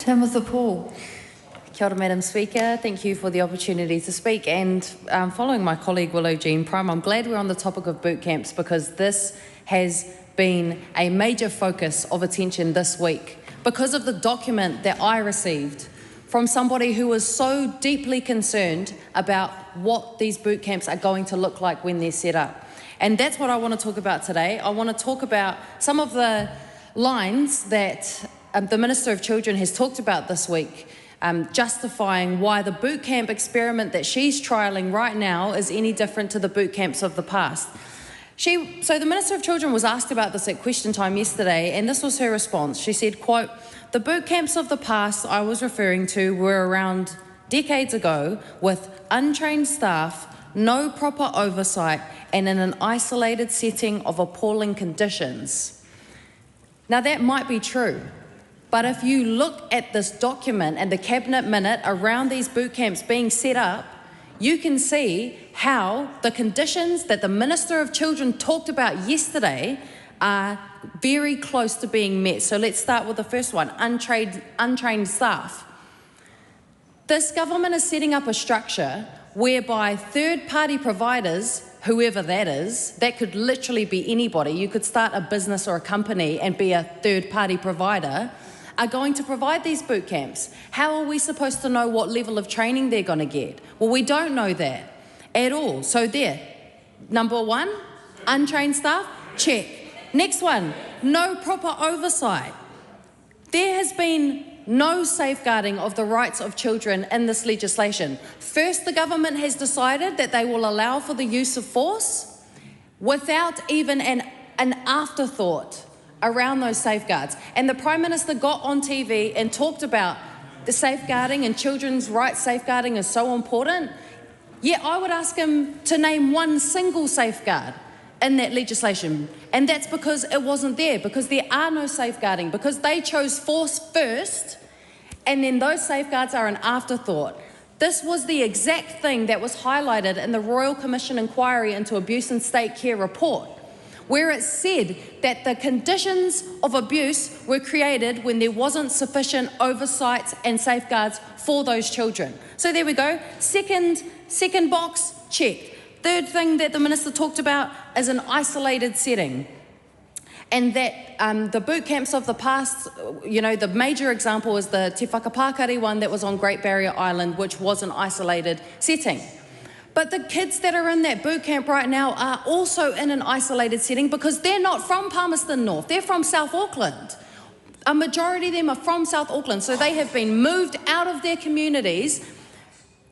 Tamatha Paul. Kia ora, Madam Speaker. Thank you for the opportunity to speak. And following my colleague Willow Jean Prime, I'm glad we're on the topic of boot camps because this has been a major focus of attention this week because of the document that I received from somebody who was so deeply concerned about what these boot camps are going to look like when they're set up. And that's what I want to talk about today. I want to talk about some of the lines that the Minister of Children has talked about this week, justifying why the boot camp experiment that she's trialling right now is any different to the boot camps of the past. So the Minister of Children was asked about this at question time yesterday, and this was her response. She said, quote, "The boot camps of the past I was referring to were around decades ago with untrained staff, no proper oversight, and in an isolated setting of appalling conditions." Now that might be true, but if you look at this document and the Cabinet minute around these boot camps being set up, you can see how the conditions that the Minister of Children talked about yesterday are very close to being met. So let's start with the first one, untrained staff. This government is setting up a structure whereby third-party providers, whoever that is, that could literally be anybody, you could start a business or a company and be a third-party provider, are going to provide these boot camps. How are we supposed to know what level of training they're going to get? Well, we don't know that at all. So there, number one, untrained staff, check. Next one, no proper oversight. There has been no safeguarding of the rights of children in this legislation. First, the government has decided that they will allow for the use of force without even an afterthought around those safeguards. And the Prime Minister got on TV and talked about the safeguarding and children's rights safeguarding is so important. Yet I would ask him to name one single safeguard in that legislation. And that's because it wasn't there, because there are no safeguarding, because they chose force first, and then those safeguards are an afterthought. This was the exact thing that was highlighted in the Royal Commission inquiry into abuse in state care report, where it said that the conditions of abuse were created when there wasn't sufficient oversight and safeguards for those children. So there we go. Second box, check. Third thing that the Minister talked about is an isolated setting. And that the boot camps of the past, you know, the major example is the Te Whakapākari one that was on Great Barrier Island, which was an isolated setting. But the kids that are in that boot camp right now are also in an isolated setting because they're not from Palmerston North, they're from South Auckland. A majority of them are from South Auckland, so they have been moved out of their communities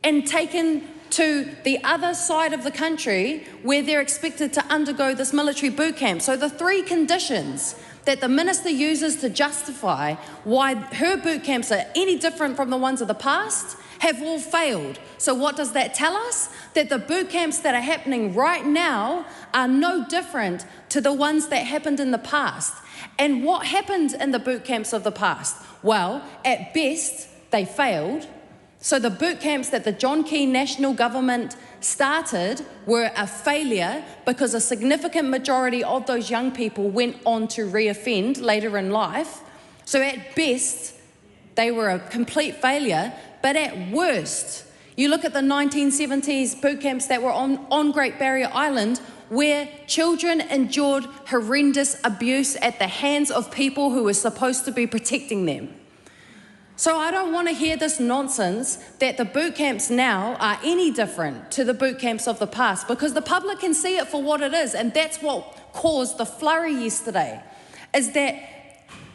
and taken to the other side of the country where they're expected to undergo this military boot camp. So the three conditions that the Minister uses to justify why her boot camps are any different from the ones of the past have all failed. So what does that tell us? That the boot camps that are happening right now are no different to the ones that happened in the past. And what happened in the boot camps of the past? Well, at best, they failed. So the boot camps that the John Key National Government started were a failure because a significant majority of those young people went on to reoffend later in life. So at best, they were a complete failure. But at worst, you look at the 1970s boot camps that were on Great Barrier Island, where children endured horrendous abuse at the hands of people who were supposed to be protecting them. So I don't want to hear this nonsense that the boot camps now are any different to the boot camps of the past, because the public can see it for what it is, and that's what caused the flurry yesterday, is that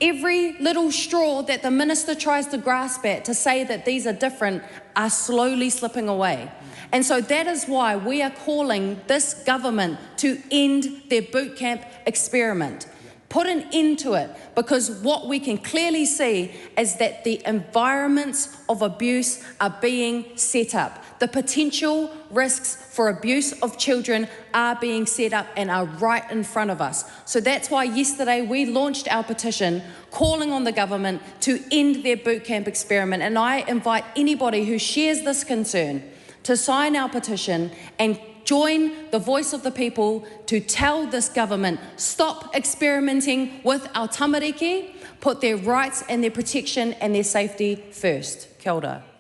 every little straw that the Minister tries to grasp at to say that these are different are slowly slipping away. And so that is why we are calling this government to end their boot camp experiment. Put an end to it, because what we can clearly see is that the environments of abuse are being set up. The potential risks for abuse of children are being set up and are right in front of us. So that's why yesterday we launched our petition calling on the government to end their boot camp experiment. And I invite anybody who shares this concern to sign our petition and join the voice of the people to tell this government, stop experimenting with our tamariki, put their rights and their protection and their safety first. Kia ora.